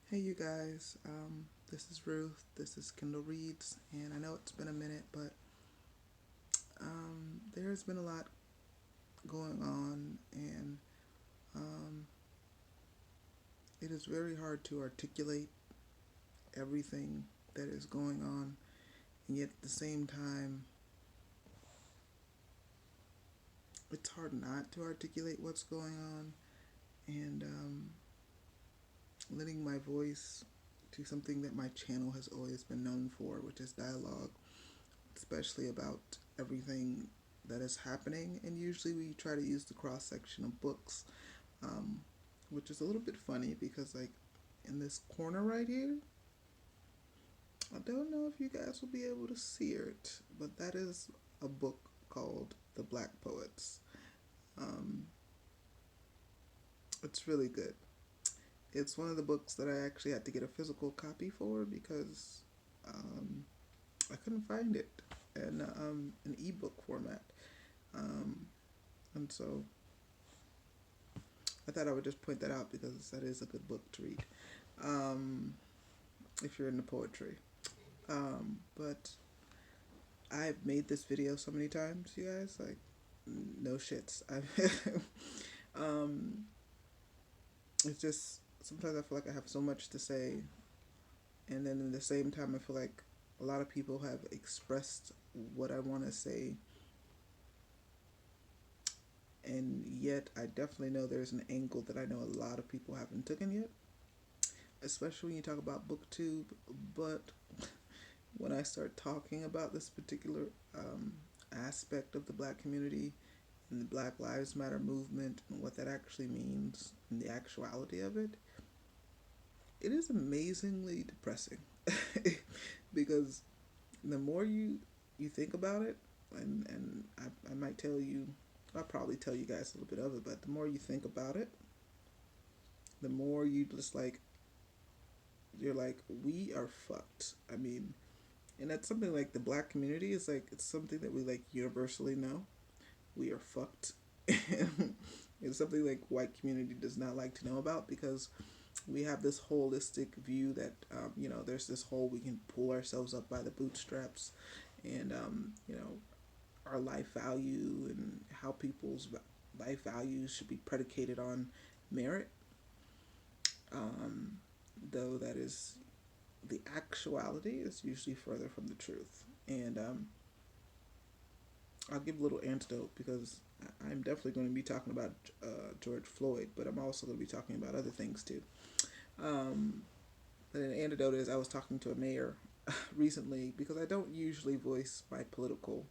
Hey, you guys. This is Ruth. This is Kindle Reads, and I know it's been a minute, but there's been a lot going on, and um, it is very hard to articulate everything that is going on, and yet at the same time, it's hard not to articulate what's going on, and lending my voice to something that my channel has always been known for, which is dialogue, especially about everything that is happening. And usually we try to use the cross section of books, um, which is a little bit funny because, like, in this corner right here, I don't know if you guys will be able to see it, but that is a book called The Black Poets. Um, it's really good. It's one of the books that I actually had to get a physical copy for because um, I couldn't find it in an ebook format. Um, and so I thought I would just point that out because that is a good book to read um, if you're into poetry. But I've made this video so many times, you guys. Like, no shits. um, it's just sometimes I feel like I have so much to say, and then at the same time, I feel like a lot of people have expressed what I want to say, and yet I definitely know there's an angle that I know a lot of people haven't taken yet, especially when you talk about Booktube. But when I start talking about this particular aspect of the black community and the Black Lives Matter movement and what that actually means and the actuality of it, it is amazingly depressing because the more you think about it, and I might tell you, I'll probably tell you guys a little bit of it, but the more you think about it, the more you just like, you're like, we are fucked. I mean, and that's something like the black community is like, it's something that we like universally know. We are fucked. It's something like white community does not like to know about because we have this holistic view that there's this whole, we can pull ourselves up by the bootstraps, and our life value and how people's life values should be predicated on merit, um, though that is the actuality is usually further from the truth. And I'll give a little antidote because I'm definitely going to be talking about George Floyd, but I'm also going to be talking about other things too. Um, but an antidote is, I was talking to a mayor recently because I don't usually voice my political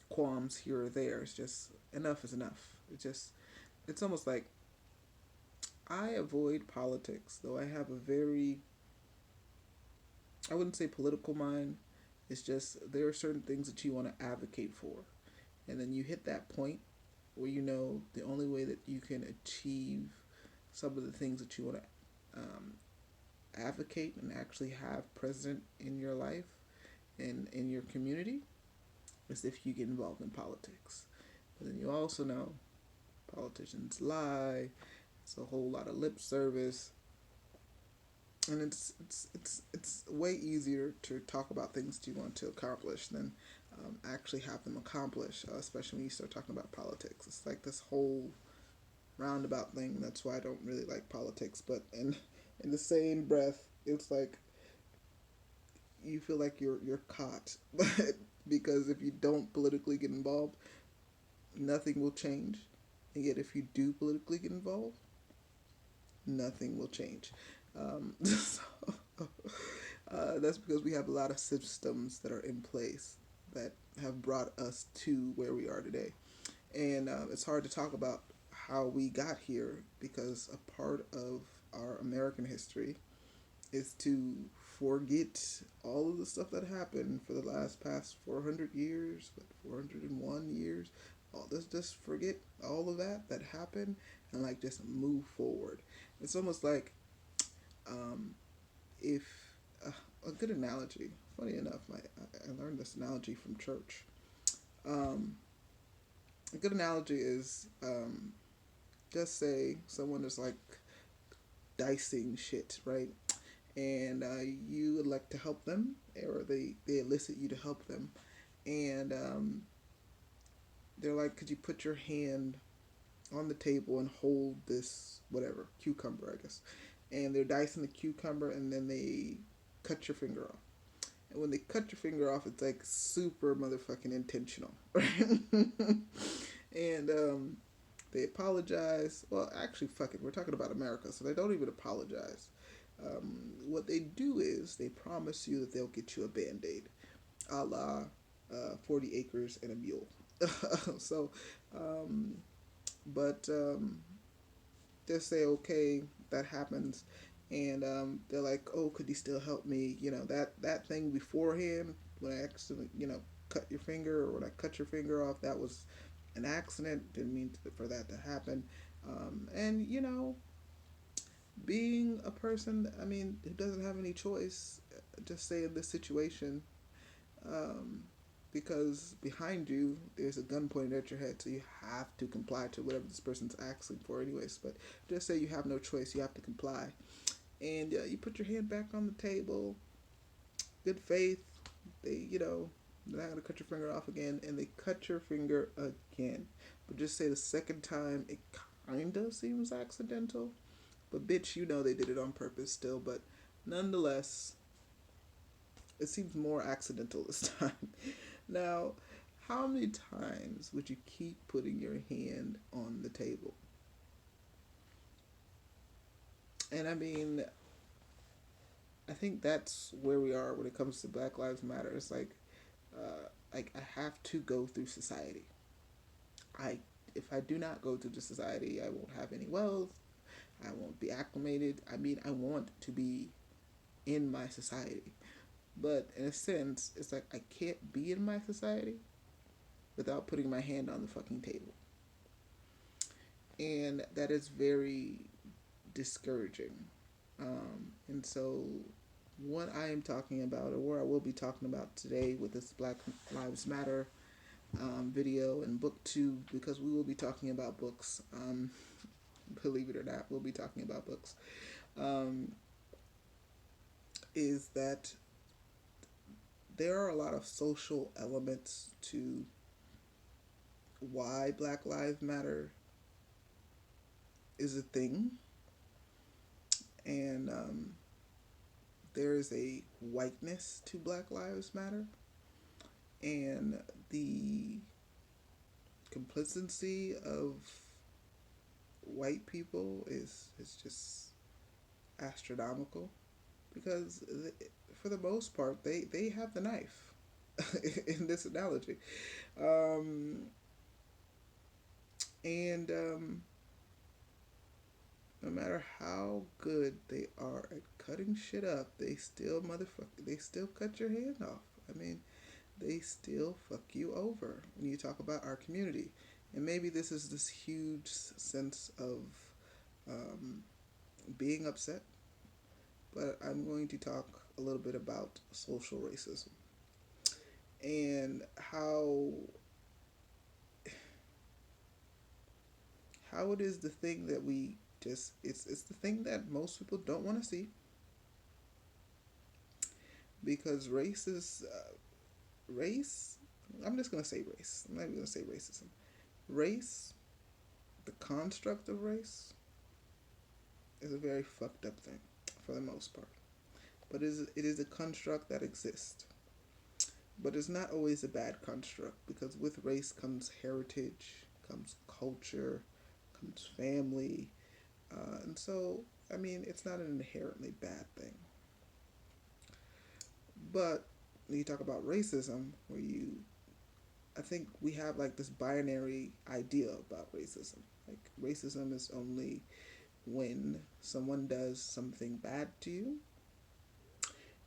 qualms here or there. It's just enough is enough. It's almost like I avoid politics, though I have a very, I wouldn't say political mind. It's just there are certain things that you want to advocate for, and then you hit that point where you know the only way that you can achieve some of the things that you want to advocate and actually have present in your life and in your community is if you get involved in politics. But then you also know politicians lie. It's a whole lot of lip service, and it's way easier to talk about things that you want to accomplish than actually have them accomplish. Especially when you start talking about politics, it's like this whole roundabout thing. That's why I don't really like politics. But in the same breath, it's like you feel like you're caught, because if you don't politically get involved, nothing will change. And yet, if you do politically get involved, nothing will change. So, that's because we have a lot of systems that are in place that have brought us to where we are today. And it's hard to talk about how we got here because a part of our American history is to forget all of the stuff that happened for the past 400 years, 401 years. All this, just forget all of that happened, and like just move forward. It's almost like um, if a good analogy. Funny enough, I learned this analogy from church. Um, a good analogy is just say someone is like dicing shit, right? And you elect to help them, or they elicit you to help them, and they're like, could you put your hand on the table and hold this whatever cucumber, I guess, and they're dicing the cucumber, and then they cut your finger off. And when they cut your finger off, it's like super motherfucking intentional, right? And they apologize. Well, actually, fuck it. We're talking about America, so they don't even apologize. What they do is they promise you that they'll get you a band aid, a la 40 Acres and a Mule. So, um, but just say, okay, that happens. And they're like, oh, could you still help me? You know, that thing beforehand, when I accidentally, cut your finger, or when I cut your finger off, that was an accident. Didn't mean for that to happen. And, being a person, I mean, who doesn't have any choice, just say in this situation, um, because behind you there's a gun pointed at your head, so you have to comply to whatever this person's asking for, anyways. But just say you have no choice, you have to comply, and you put your hand back on the table, good faith. They're not gonna cut your finger off again, and they cut your finger again. But just say the second time it kinda seems accidental, but bitch, they did it on purpose still. But nonetheless, it seems more accidental this time. Now, how many times would you keep putting your hand on the table? And I mean, I think that's where we are when it comes to Black Lives Matter. It's like I have to go through society. I If I do not go through the society, I won't have any wealth. I won't be acclimated. I mean, I want to be in my society. But in a sense, it's like I can't be in my society without putting my hand on the fucking table. And that is very discouraging. And so, what I am talking about, or what I will be talking about today with this Black Lives Matter video and Booktube, because we will be talking about books. Believe it or not, we'll be talking about books. Is that there are a lot of social elements to why Black Lives Matter is a thing. And there is a whiteness to Black Lives Matter. And the complicity of white people is just astronomical, because for the most part they have the knife in this analogy. And no matter how good they are at cutting shit up, they still cut your hand off. I mean, they still fuck you over when you talk about our community. And maybe this is this huge sense of being upset, but I'm going to talk a little bit about social racism and how it is the thing that we just it's the thing that most people don't want to see, because race. I'm just gonna say race. I'm not even gonna say racism. Race, the construct of race, is a very fucked up thing for the most part. But it is a construct that exists. But it's not always a bad construct, because with race comes heritage, comes culture, comes family. And so, I mean, it's not an inherently bad thing. But when you talk about racism, I think we have like this binary idea about racism. Like, racism is only when someone does something bad to you,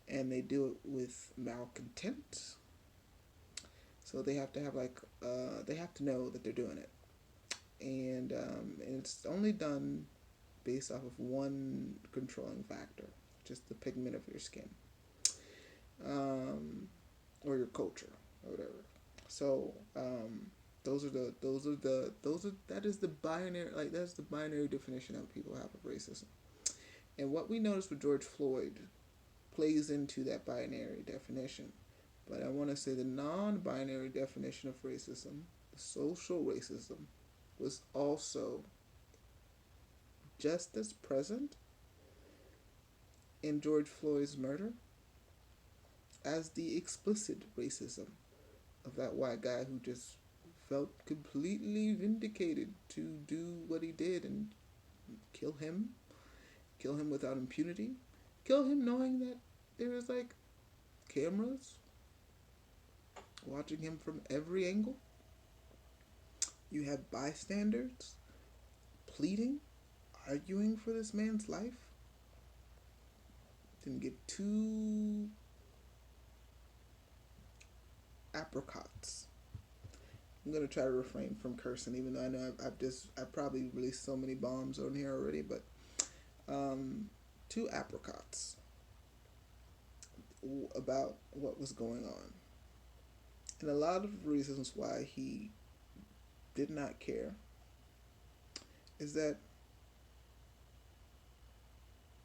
and they do it with malcontent. So they have to have they have to know that they're doing it, and it's only done based off of one controlling factor, just the pigment of your skin, or your culture, or whatever. So that is the binary, like that's the binary definition that people have of racism. And what we notice with George Floyd plays into that binary definition. But I want to say the non binary definition of racism, the social racism, was also just as present in George Floyd's murder as the explicit racism of that white guy who just felt completely vindicated to do what he did and kill him without impunity, kill him knowing that there is like cameras watching him from every angle. You have bystanders pleading, arguing for this man's life. Didn't get two apricots. I'm gonna try to refrain from cursing, even though I know I've probably released so many bombs on here already. But two apricots about what was going on, and a lot of reasons why he did not care is that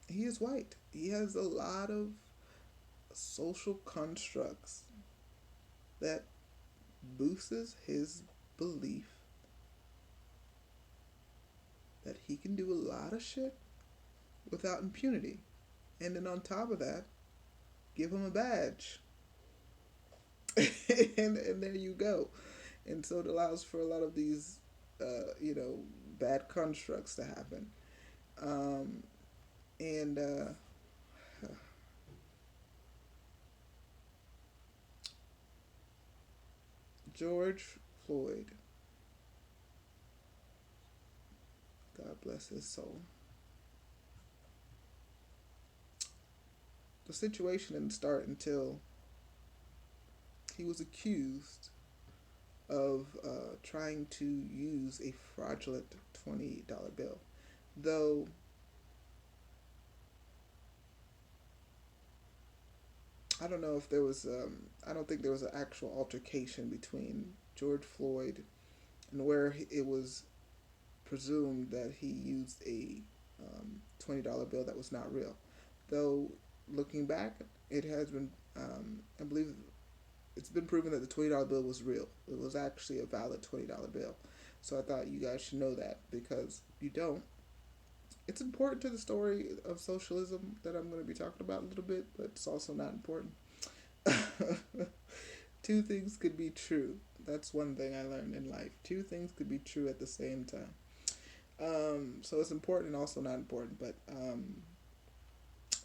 he is white. He has a lot of social constructs that boosts his belief that he can do a lot of shit without impunity. And then on top of that, give him a badge. and there you go. And so it allows for a lot of these, bad constructs to happen. And George Floyd, God bless his soul. The situation didn't start until he was accused of trying to use a fraudulent $20 bill. Though I don't know if there was, I don't think there was an actual altercation between George Floyd and where it was presumed that he used a $20 bill that was not real. Though, looking back, it has been, I believe it's been proven that the $20 bill was real. It was actually a valid $20 bill. So I thought you guys should know that, because if you don't, it's important to the story of socialism that I'm going to be talking about a little bit, but it's also not important. Two things could be true. That's one thing I learned in life. Two things could be true at the same time. So it's important and also not important, but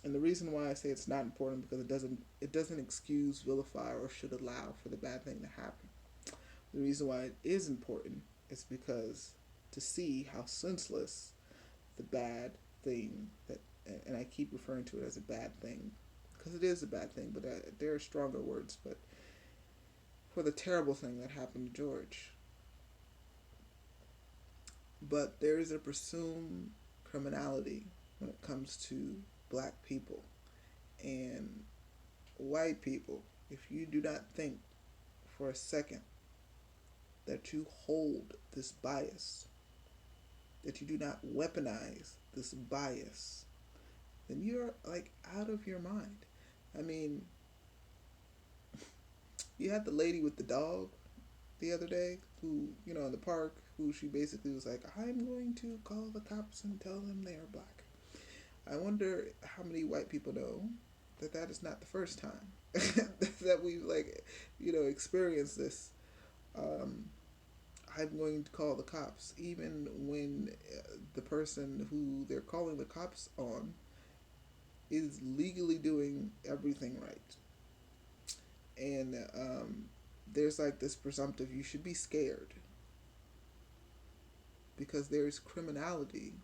and the reason why I say it's not important because it doesn't excuse, vilify, or should allow for the bad thing to happen. The reason why it is important is because to see how senseless the bad thing that, and I keep referring to it as a bad thing because it is a bad thing, but there are stronger words, but for the terrible thing that happened to George. But there is a presumed criminality when it comes to black people and white people. If you do not think for a second that you hold this bias, that you do not weaponize this bias, then you're like out of your mind. I mean, you had the lady with the dog the other day who, in the park, who she basically was like, I'm going to call the cops and tell them they are black. I wonder how many white people know that is not the first time that we've experienced this. I'm going to call the cops, even when the person who they're calling the cops on is legally doing everything right. And there's like this presumptive, you should be scared because there's criminality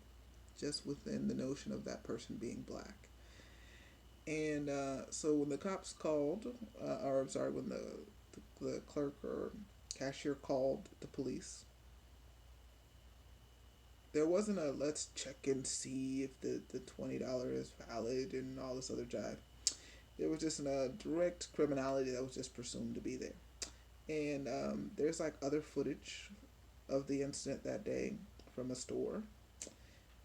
just within the notion of that person being black. And so when the cops called, when the clerk or cashier called the police, there wasn't a let's check and see if the $20 is valid and all this other jive. There was just a direct criminality that was just presumed to be there. And there's like other footage of the incident that day from a store.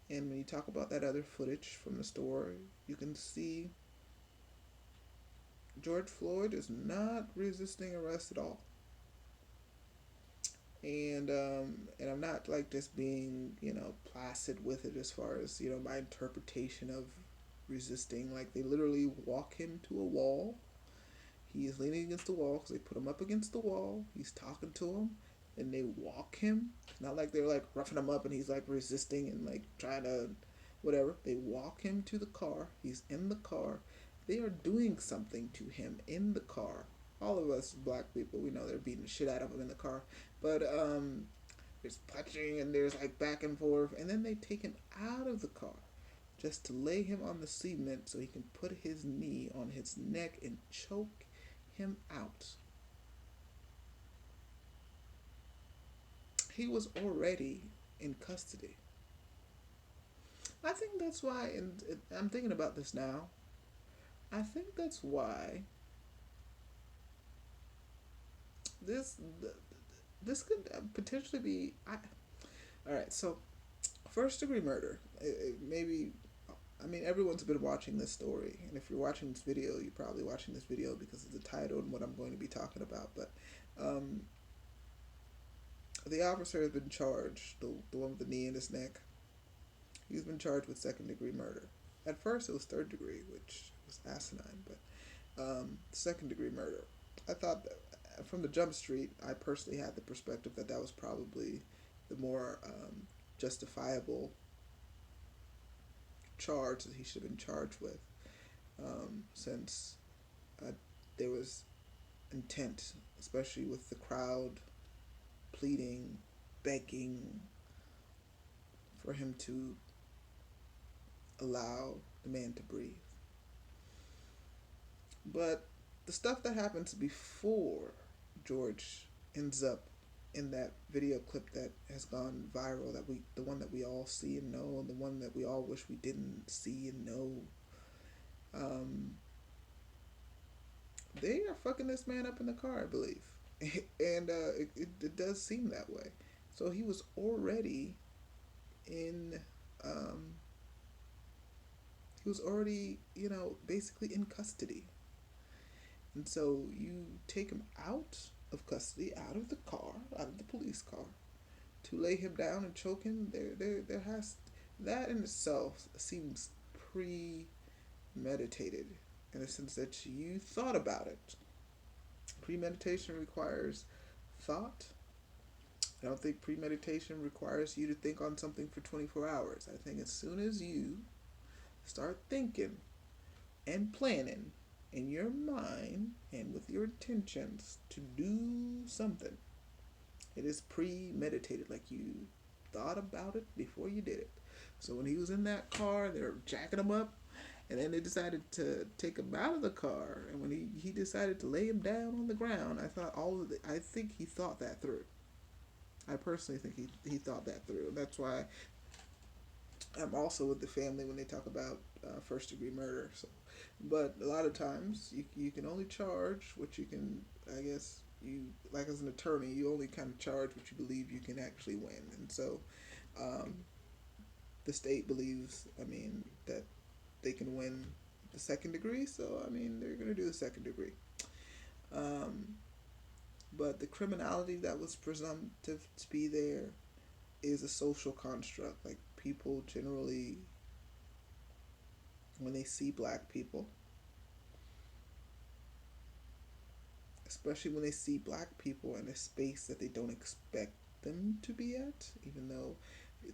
And when you talk about that other footage from the store, you can see George Floyd is not resisting arrest at all. And I'm not like just being placid with it as far as my interpretation of resisting. Like they literally walk him to a wall. He is leaning against the wall because they put him up against the wall. He's talking to him, and they walk him. It's not like they're like roughing him up and he's like resisting and like trying to whatever. They walk him to the car. He's in the car. They are doing something to him in the car. All of us black people, we know they're beating the shit out of him in the car. But there's punching and there's like back and forth, and then they take him out of the car just to lay him on the cement so he can put his knee on his neck and choke him out. He was already in custody. I think that's why, and I'm thinking about this now. I think that's why this this could potentially be. All right, so first degree murder. Maybe, I mean, everyone's been watching this story, and if you're watching this video, you're probably watching this video because of the title and what I'm going to be talking about. But um, the officer has been charged, the one with the knee in his neck. He's been charged with second degree murder. At first, it was third degree, which was asinine, but second degree murder. I thought that from the jump street, I personally had the perspective that that was probably the more justifiable charge that he should have been charged with, since uh, there was intent, especially with the crowd pleading, begging for him to allow the man to breathe. But the stuff that happens before George ends up in that video clip that has gone viral, the one that we all see and know, and the one that we all wish we didn't see and know, um, they are fucking this man up in the car, I believe, and it does seem that way. So he was already in, um, he was already, basically in custody. And so you take him out of custody, out of the car, out of the police car, to lay him down and choke him. There has that in itself seems premeditated, in the sense that you thought about it. Premeditation requires thought. I don't think premeditation requires you to think on something for 24 hours. I think as soon as you start thinking and planning in your mind and with your intentions to do something, it is premeditated, like you thought about it before you did it. So when he was in that car, they were jacking him up, and then they decided to take him out of the car. And when he decided to lay him down on the ground, I think he thought that through. I personally think he thought that through. That's why I'm also with the family when they talk about first degree murder. So, but a lot of times you can only charge what you can. I guess you, like as an attorney, you only kind of charge what you believe you can actually win. And so um, the state believes, I mean, that they can win the second degree. So I mean, they're going to do the second degree. Um, but the criminality that was presumptive to be there is a social construct. Like people generally, when they see black people, especially when they see black people in a space that they don't expect them to be at, even though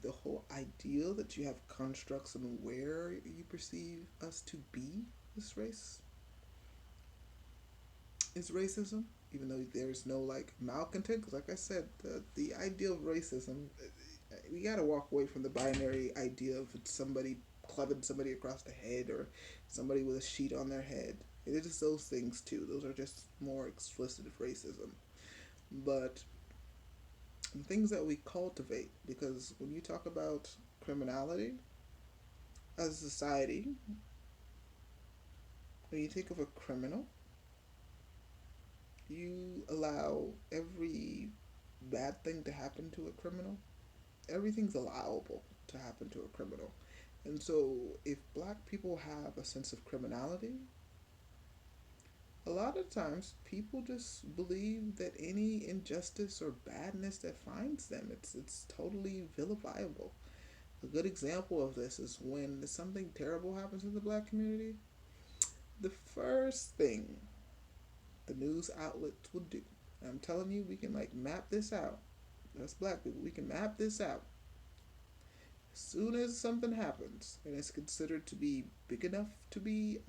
the whole ideal that you have constructs on where you perceive us to be this race is racism, even though there's no like malcontent. Because like I said, the ideal of racism, we got to walk away from the binary idea of somebody clubbing somebody across the head or somebody with a sheet on their head. It is those things too. Those are just more explicit of racism. But the things that we cultivate, because when you talk about criminality as a society, when you think of a criminal, you allow every bad thing to happen to a criminal. Everything's allowable to happen to a criminal. And so, if black people have a sense of criminality, a lot of times people just believe that any injustice or badness that finds them, it's totally vilifiable. A good example of this is when something terrible happens in the black community, the first thing the news outlets will do, and I'm telling you, we can like map this out. Us black people, we can map this out. As soon as something happens and it's considered to be big enough to be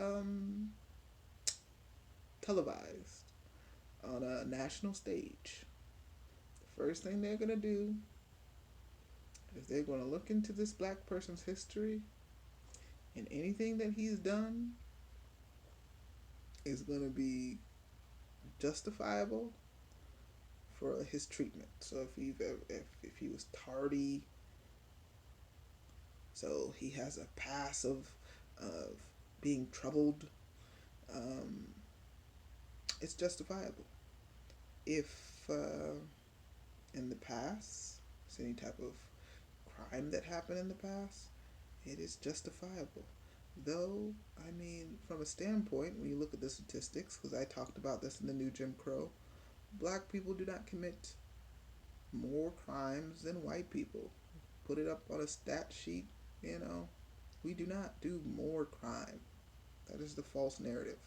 televised on a national stage, the first thing they're gonna do is they're gonna look into this black person's history, and anything that he's done is gonna be justifiable for his treatment. So if he was tardy, so he has a past of being troubled, um, it's justifiable. If in the past, there's any type of crime that happened in the past, it is justifiable. Though, I mean, from a standpoint, when you look at the statistics, because I talked about this in the new Jim Crow, black people do not commit more crimes than white people. Put it up on a stat sheet, you know. We do not do more crime. That is the false narrative.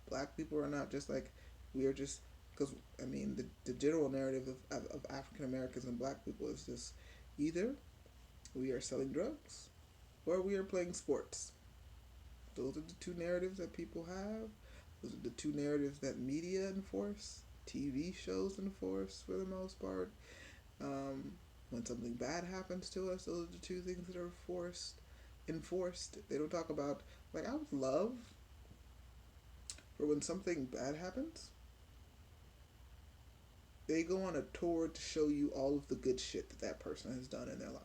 Black people are not just like, we are just, because, I mean, the general narrative of African Americans and black people is just either we are selling drugs or we are playing sports. Those are the two narratives that people have. Those are the two narratives that media enforce, TV shows enforce for the most part. When something bad happens to us, those are the two things that are enforced. They don't talk about, like, I would love for when something bad happens, they go on a tour to show you all of the good shit that that person has done in their life.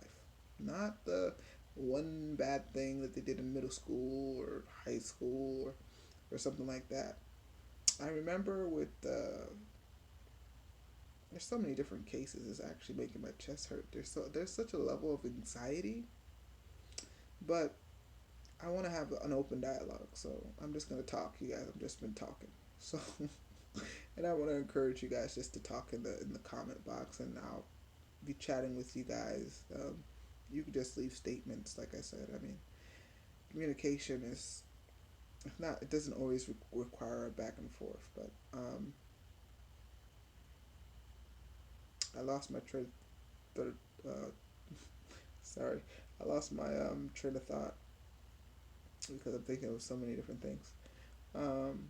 Not the one bad thing that they did in middle school or high school or something like that. I remember with there's so many different cases. It's actually making my chest hurt. There's such a level of anxiety, but I want to have an open dialogue. So I'm just gonna talk, you guys. I've just been talking. So, and I want to encourage you guys just to talk in the comment box, and I'll be chatting with you guys. You can just leave statements, like I said. I mean, communication is not. It doesn't always require a back and forth, but I lost my train. Uh, sorry, I lost my train of thought because I'm thinking of so many different things. Um,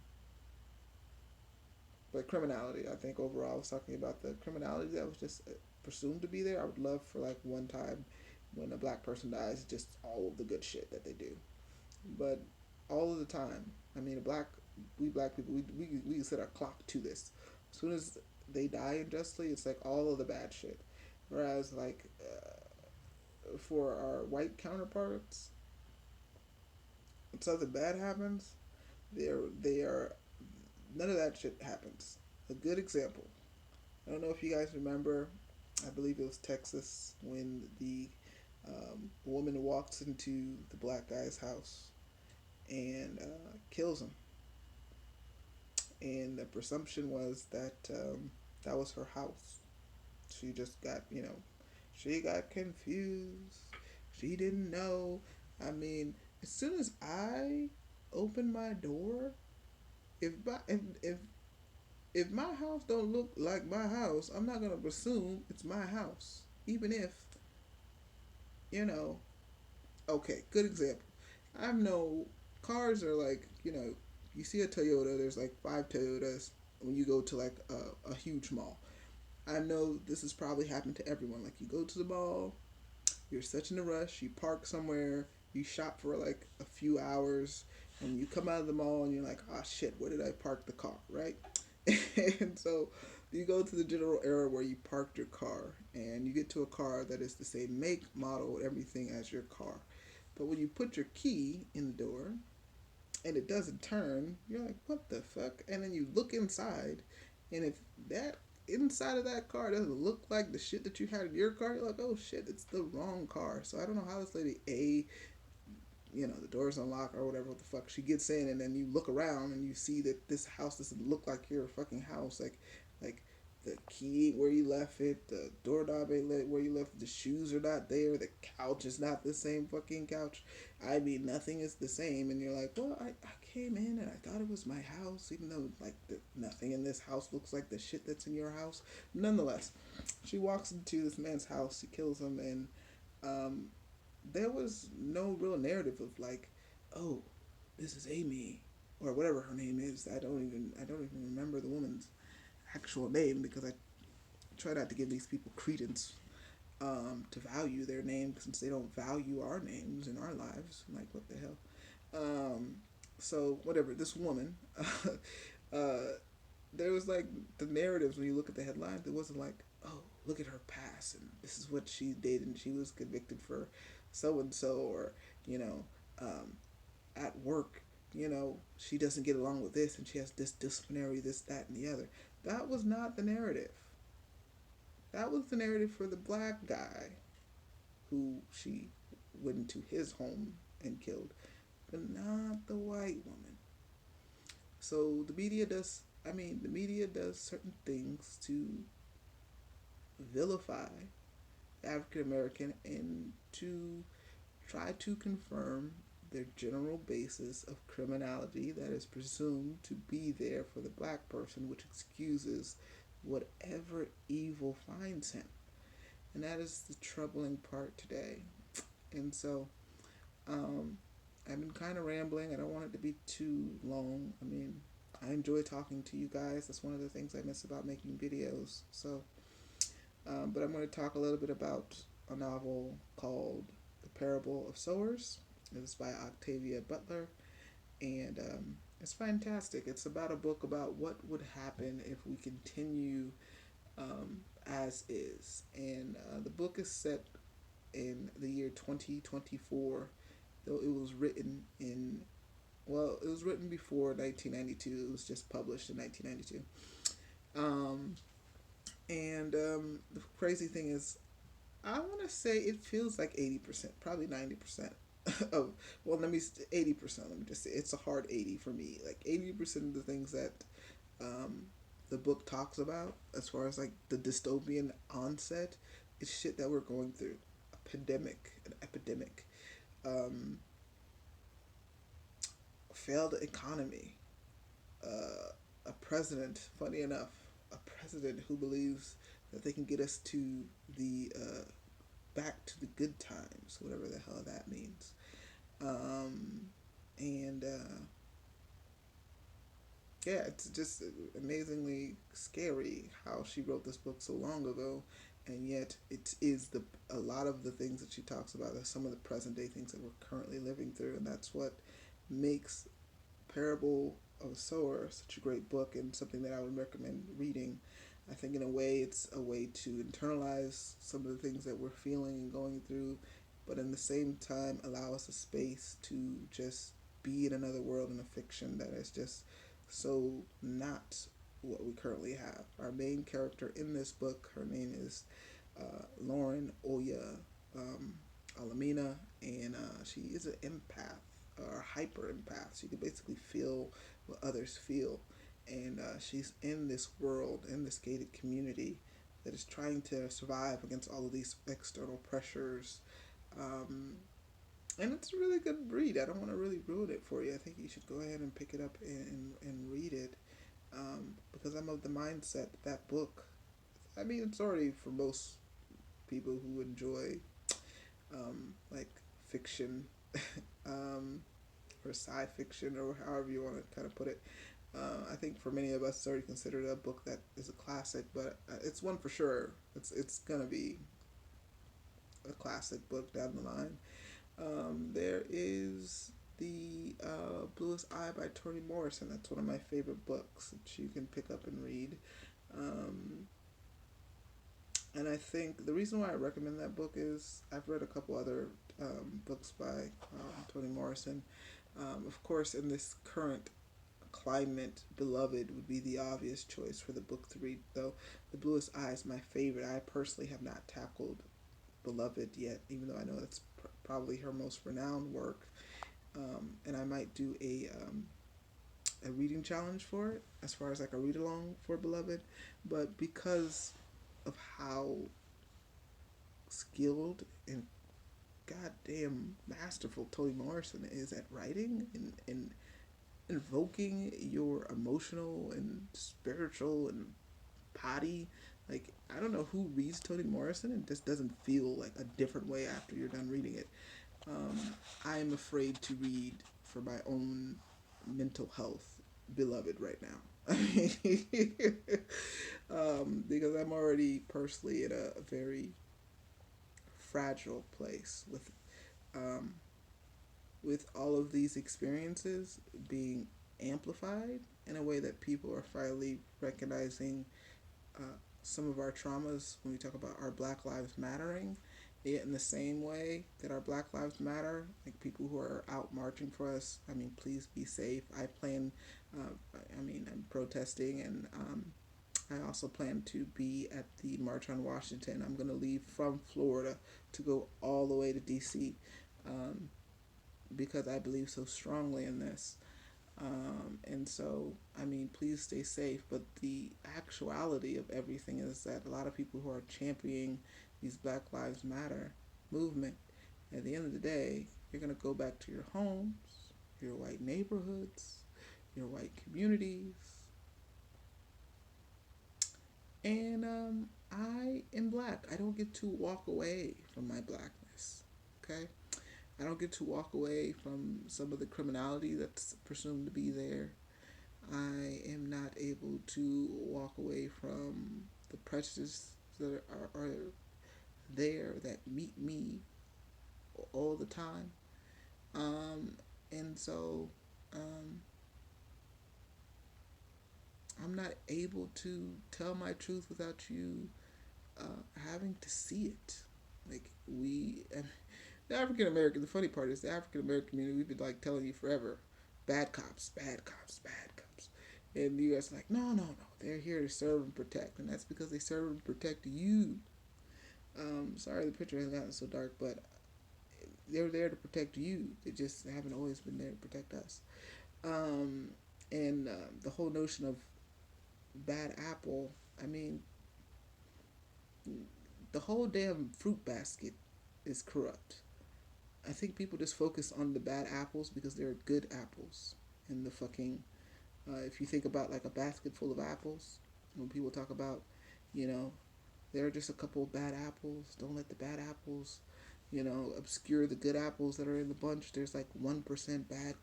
but criminality, I think overall, I was talking about the criminality that was just presumed to be there. I would love for like one time when a black person dies, just all of the good shit that they do. But all of the time, I mean, we black people, we set our clock to this. As soon as they die unjustly, it's like all of the bad shit. Whereas like for our white counterparts, when something bad happens, they are none of that shit happens. A good example. I don't know if you guys remember. I believe it was Texas when the woman walks into the black guy's house and kills him. And the presumption was that that was her house. She just got, she got confused. She didn't know. I mean, as soon as I open my door, if my, if my house don't look like my house, I'm not gonna presume it's my house, even if, you know. Okay, good example. I know cars are like, you see a Toyota. There's like 5 Toyotas when you go to like a huge mall. I know this has probably happened to everyone. Like you go to the mall, you're such in a rush, you park somewhere, you shop for like a few hours, and you come out of the mall and you're like, oh shit, where did I park the car, right? And so you go to the general area where you parked your car, and you get to a car that is the same make, model, everything as your car. But when you put your key in the door and it doesn't turn, you're like, what the fuck? And then you look inside, and if that inside of that car doesn't look like the shit that you had in your car, you're like, oh shit, it's the wrong car. So I don't know how this lady the door's unlocked or whatever what the fuck. She gets in and then you look around and you see that this house doesn't look like your fucking house. Like the key ain't where you left it, the doorknob ain't where you left it, the shoes are not there, the couch is not the same fucking couch. I mean, nothing is the same, and you're like, well, I came in and I thought it was my house, even though like nothing in this house looks like the shit that's in your house. Nonetheless, she walks into this man's house, she kills him, and um, there was no real narrative of like, oh, this is Amy or whatever her name is. I don't even remember the woman's actual name because I try not to give these people credence to value their name since they don't value our names in our lives. Like what the hell? Um, so whatever. This woman, uh, there was like the narratives when you look at the headlines. It wasn't like, oh, look at her past and this is what she did and she was convicted for so and so, or you know, um, at work, she doesn't get along with this and she has this disciplinary, this, that, and the other. That was not the narrative. That was the narrative for the black guy who she went into his home and killed, but not the white woman. So the media does certain things to vilify African American and to try to confirm their general basis of criminality that is presumed to be there for the black person, which excuses whatever evil finds him. And that is the troubling part today. And so, um, I've been kind of rambling. I don't want it to be too long. I mean, I enjoy talking to you guys. That's one of the things I miss about making videos. So, but I'm going to talk a little bit about a novel called The Parable of Sowers. It's by Octavia Butler, and it's fantastic. It's about a book about what would happen if we continue as is. And the book is set in the year 2024, though it was written it was written before 1992. It was just published in 1992. Um, and the crazy thing is, I want to say it feels like 80%, probably 90% of, well, 80%. Let me just say it's a hard 80 for me. Like 80% of the things that um, the book talks about, as far as like the dystopian onset, is shit that we're going through. An epidemic, um, failed economy, a president, funny enough, a president who believes that they can get us to the back to the good times, whatever the hell that means. Um, and yeah, it's just amazingly scary how she wrote this book so long ago, and yet it is a lot of the things that she talks about are some of the present day things that we're currently living through, and that's what makes Parable of a Sower such a great book and something that I would recommend reading. I think in a way it's a way to internalize some of the things that we're feeling and going through, but in the same time allow us a space to just be in another world in a fiction that is just so not what we currently have. Our main character in this book, her name is Lauren Oya Alamina, and she is an empath or hyper empath. She can basically feel what others feel, and she's in this world, in this gated community that is trying to survive against all of these external pressures. Um, and it's a really good read. I don't want to really ruin it for you. I think you should go ahead and pick it up and read it, because I'm of the mindset that book, I mean, it's already for most people who enjoy like fiction, um, or sci fiction, or however you want to kind of put it. I think for many of us, it's already considered a book that is a classic, but it's one for sure. It's gonna be a classic book down the line. There is the Bluest by Toni Morrison. That's one of my favorite books that you can pick up and read. Um, and I think the reason why I recommend that book is I've read a couple other books by Toni Morrison. Of course, in this current climate, Beloved would be the obvious choice for the book to read, though The Bluest Eye is my favorite. I personally have not tackled Beloved yet, even though I know that's probably her most renowned work. And I might do a reading challenge for it, as far as like a read along for Beloved. But because of how skilled and goddamn masterful Toni Morrison is at writing and invoking your emotional and spiritual and potty. Like, I don't know who reads Toni Morrison and just doesn't feel like a different way after you're done reading it. Um, I am afraid to read for my own mental health Beloved right now. Because I'm already personally in a very fragile place um, with all of these experiences being amplified in a way that people are finally recognizing some of our traumas when we talk about our Black Lives Mattering. Yet in the same way that our Black Lives Matter, like people who are out marching for us, I mean, please be safe. I'm protesting, and I also plan to be at the March on Washington. I'm going to leave from Florida to go all the way to D.C. Um, because I believe so strongly in this. And so, I mean, please stay safe. But the actuality of everything is that a lot of people who are championing these Black Lives Matter movement, at the end of the day, you're going to go back to your homes, your white neighborhoods, your white communities. And I am black. I don't get to walk away from my blackness. Okay? I don't get to walk away from some of the criminality that's presumed to be there. I am not able to walk away from the prejudices that are there that meet me all the time. Um, and so um, I'm not able to tell my truth without you having to see it. Like the African American, the funny part is the African American community, we've been like telling you forever, bad cops, bad cops, bad cops. And you guys are like, no, no, no. They're here to serve and protect. And that's because they serve and protect you. Sorry the picture has gotten so dark, but they're there to protect you. They just haven't always been there to protect us. Um, and the whole notion of bad apple, I mean, the whole damn fruit basket is corrupt. I think people just focus on the bad apples because they're good apples. And the fucking, if you think about like a basket full of apples, when people talk about, you know, there are just a couple of bad apples. Don't let the bad apples, obscure the good apples that are in the bunch. There's like 1% bad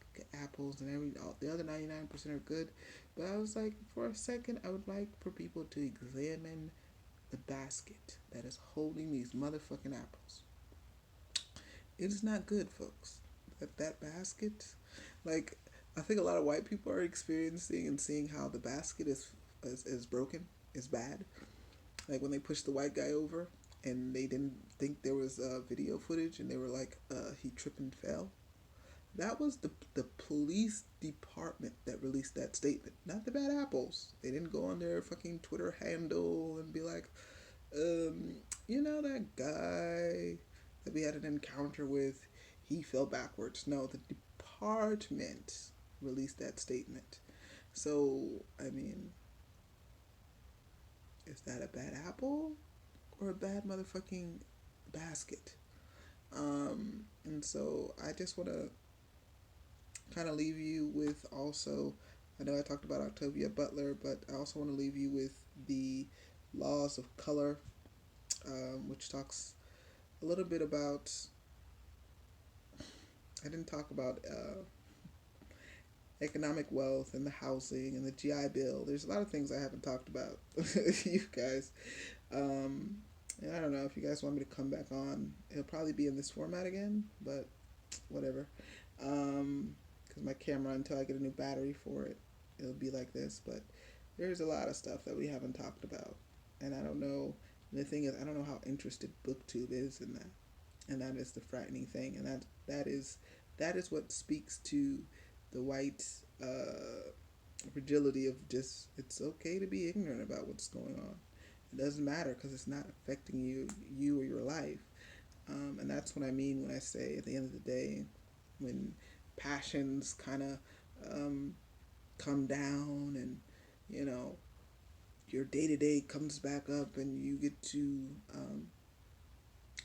apples, and the other 99% are good. But I was like, for a second, I would like for people to examine the basket that is holding these motherfucking apples. It is not good, folks. That basket, like, I think a lot of white people are experiencing and seeing how the basket is broken, is bad. Like when they pushed the white guy over and they didn't think there was video footage and they were like, he tripped and fell. That was the police department that released that statement, not the bad apples. They didn't go on their fucking Twitter handle and be like, that guy that we had an encounter with, he fell backwards. No, the department released that statement. So, I mean, is that a bad apple or a bad motherfucking basket? And so I just want to kind of leave you with also, I know I talked about Octavia Butler, but I also want to leave you with the laws of color, which talks a little bit about, I didn't talk about economic wealth and the housing and the GI Bill. There's a lot of things I haven't talked about, you guys. And I don't know if you guys want me to come back on. It'll probably be in this format again, but whatever. Because my camera, until I get a new battery for it, it'll be like this. But there's a lot of stuff that we haven't talked about. And I don't know. And the thing is, I don't know how interested Booktube is in that. And that is the frightening thing. And that is what speaks to the white fragility of just it's okay to be ignorant about what's going on. It doesn't matter because it's not affecting you or your life. And that's what I mean when I say at the end of the day, when passions kind of um, come down and you know your day to day comes back up and you get to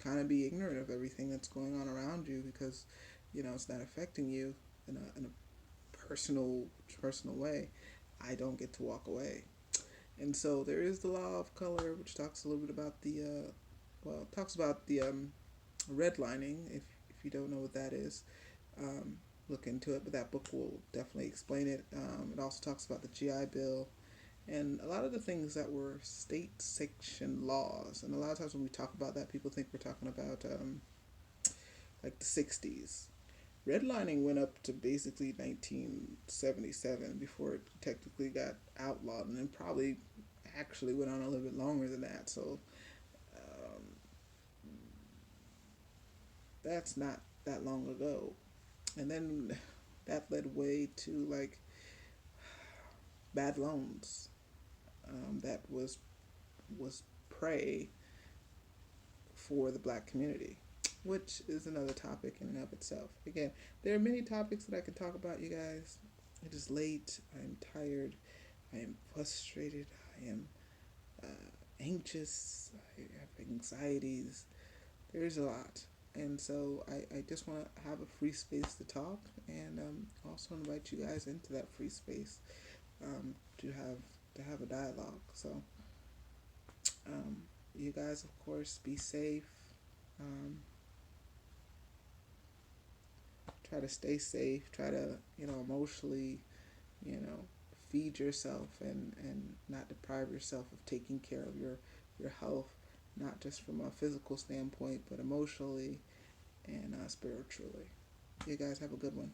kind of be ignorant of everything that's going on around you because it's not affecting you in a personal way. I don't get to walk away. And so there is the law of color, which talks a little bit about talks about the redlining. If you don't know what that is, um, look into it. But that book will definitely explain it. It also talks about the GI Bill and a lot of the things that were state section laws. And a lot of times when we talk about that, people think we're talking about like the '60s. Redlining went up to basically 1977 before it technically got outlawed, and then probably actually went on a little bit longer than that. So um, that's not that long ago. And then that led way to like bad loans. That was prey for the black community, which is another topic in and of itself. Again, there are many topics that I could talk about, you guys. It is late. I am tired. I am frustrated. I am anxious. I have anxieties. There's a lot. And so I just want to have a free space to talk and also invite you guys into that free space to have a dialogue. So um, you guys, of course, be safe. Um, Try to stay safe. Try to emotionally you know feed yourself and not deprive yourself of taking care of your health, not just from a physical standpoint but emotionally and spiritually. You guys have a good one.